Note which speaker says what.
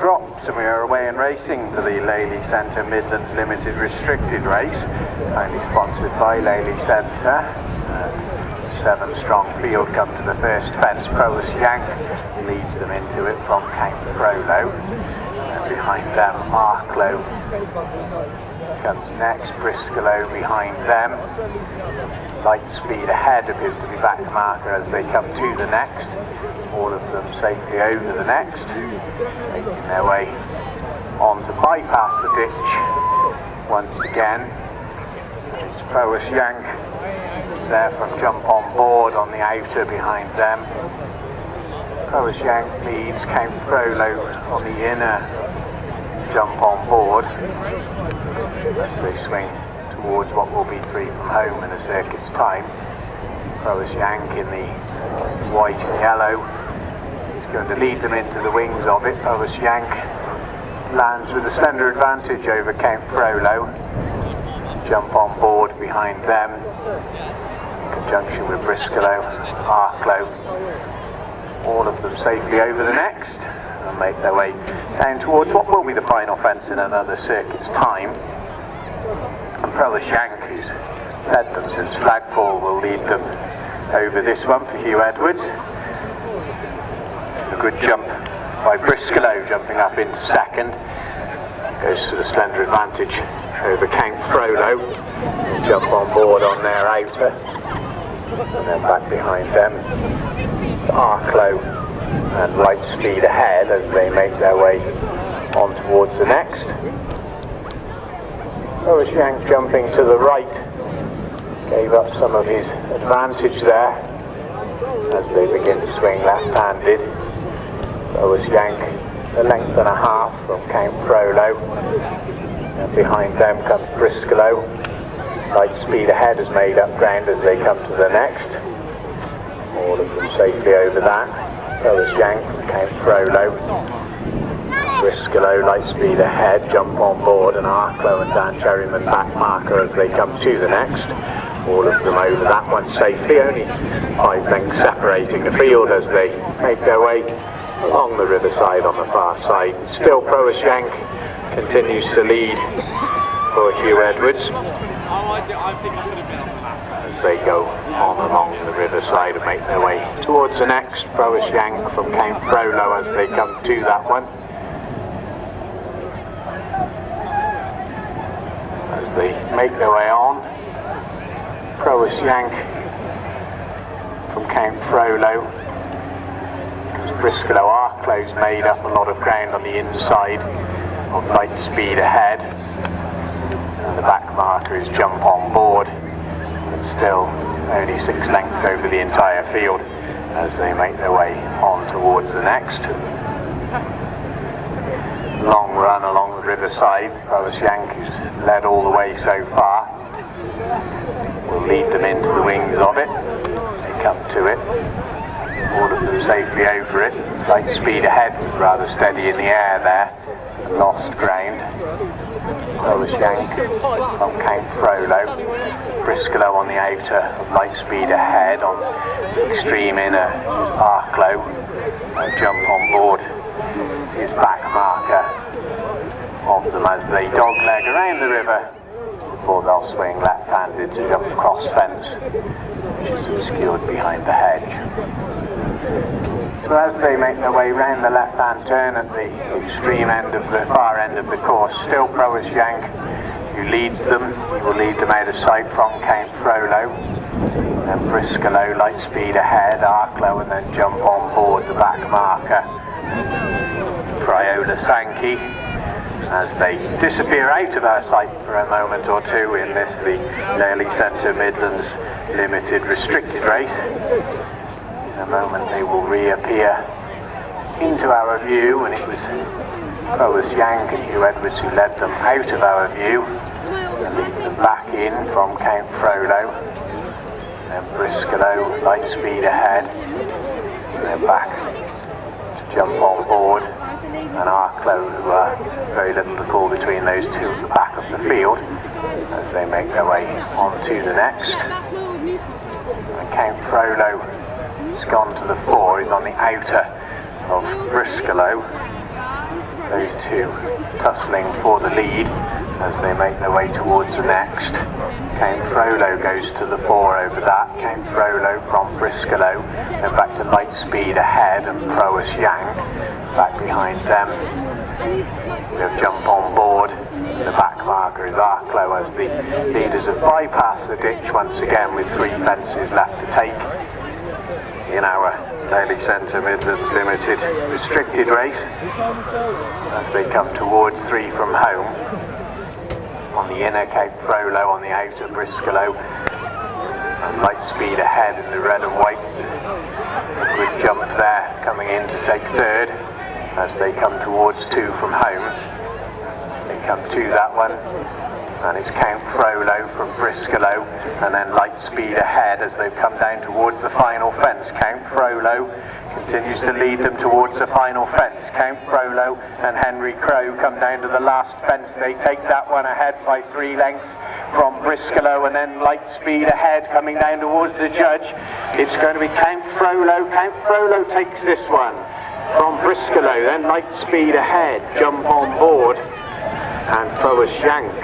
Speaker 1: dropped and we are away and racing for the Laley Centre Midlands Limited Restricted Race, kindly sponsored by Laley Centre. 7 strong field come to the first fence. Prowess Yank leads them into it from Count Frollo, and behind them Arklow comes next, Briscoe behind them. Light Speed Ahead appears to be back marker as they come to the next. All of them safely over the next, making their way on to bypass the ditch once again. It's Prowess Yank there from Jump On Board on the outer behind them. Prowess Yank leads Count Frollo on the inner, Jump On Board as they swing towards what will be 3 from home in a circuit's time. Prowess Yank in the white and yellow is going to lead them into the wings of it. Prowess Yank lands with a slender advantage over Count Frollo. Jump On Board behind them, in conjunction with Briscoe, Arklow, all of them safely over the next, and make their way down towards what will be the final fence in another circuit's time. And Prowess Yank, who's led them since flagfall, will lead them over this one for Hugh Edwards. A good jump by Briscoe, jumping up into second. Goes to the slender advantage over Count Frollo. Jump On Board on their outer, and then back behind them Arklow and Light Speed Ahead as they make their way on towards the next. Prowess Yank jumping to the right gave up some of his advantage there as they begin to swing left-handed. Prowess Yank a length and a half from Count Frollo, and behind them comes Briscoe. Light Speed Ahead has made up ground as they come to the next. All of them safely over that. Prowess Yank from Count Frollo. Briscoe, Light Speed Ahead, Jump On Board, and Arklow and Dan Cherryman back marker as they come to the next. All of them over that one safely, only 5 lengths separating the field as they make their way along the riverside on the far side. Still Prowess Yank continues to lead for Hugh Edwards as they go on along the riverside and make their way towards the next. Prowess Yank from Count Frollo as they come to that one. As they make their way on, Prowess Yank from Count Frollo. Briscoe, Arklow's made up a lot of ground on the inside of Light Speed Ahead, and the back marker is Jump On Board, but still only 6 lengths over the entire field as they make their way on towards the next. Long run along the riverside. Prowess Yank, who's led all the way so far, will lead them into the wings of it. They come to it. All of them safely over it. Light Speed Ahead was rather steady in the air there, and lost ground. Prowess Yank from Count Frollo. Briscoe on the outer of Light Speed Ahead. On the extreme inner is Arklow. And Jump On Board his back marker of them as they dogleg around the river before they'll swing left-handed to jump across fence, which is obscured behind the hedge. So as they make their way round the left-hand turn at the extreme end of the far end of the course, still Prowess Yank who leads them. He will lead them out of sight from Count Frollo. Then Briscoe, Light Speed Ahead, Arklow, and then Jump On Board the back marker. Friola Sankey as they disappear out of our sight for a moment or two in this, the Laley Centre Midlands Limited Restricted Race. In a moment they will reappear into our view, and it was Prowess Yank and Hugh Edwards who led them out of our view and leads them back in from Count Frollo. Then Briscoe, Light Speed Ahead, and then back to Jump On Board, and Arklow, who are very little to call between those two at the back of the field as they make their way on to the next. And Count Frollo has gone to the fore, he's on the outer of Briscoe. Those two tussling for the lead as they make their way towards the next. Count Frollo goes to the fore over that. Count Frollo from Briscoe, then back to Lightspeed ahead, and Proas Yank back behind them. They'll jump on board. The back marker is Arklow as the leaders have bypassed the ditch once again with 3 fences left to take in our Daily Centre Midlands Limited restricted race as they come towards 3 from home. On the inner, Count Frollo, on the outer, Briscoe, and Lightspeed ahead in the red and white. A good jump there, coming in to take 3rd as they come towards 2 from home. They come to that one, and it's Count Frollo from Briscoe, and then Lightspeed ahead as they've come down towards the final fence. Count Frollo continues to lead them towards the final fence. Count Frollo and Henry Crow come down to the last fence. They take that one ahead by 3 lengths from Briscoe, and then Lightspeed ahead coming down towards the judge. It's going to be Count Frollo. Count Frollo takes this one from Briscoe, then Lightspeed ahead, jump on board, and Proas Yank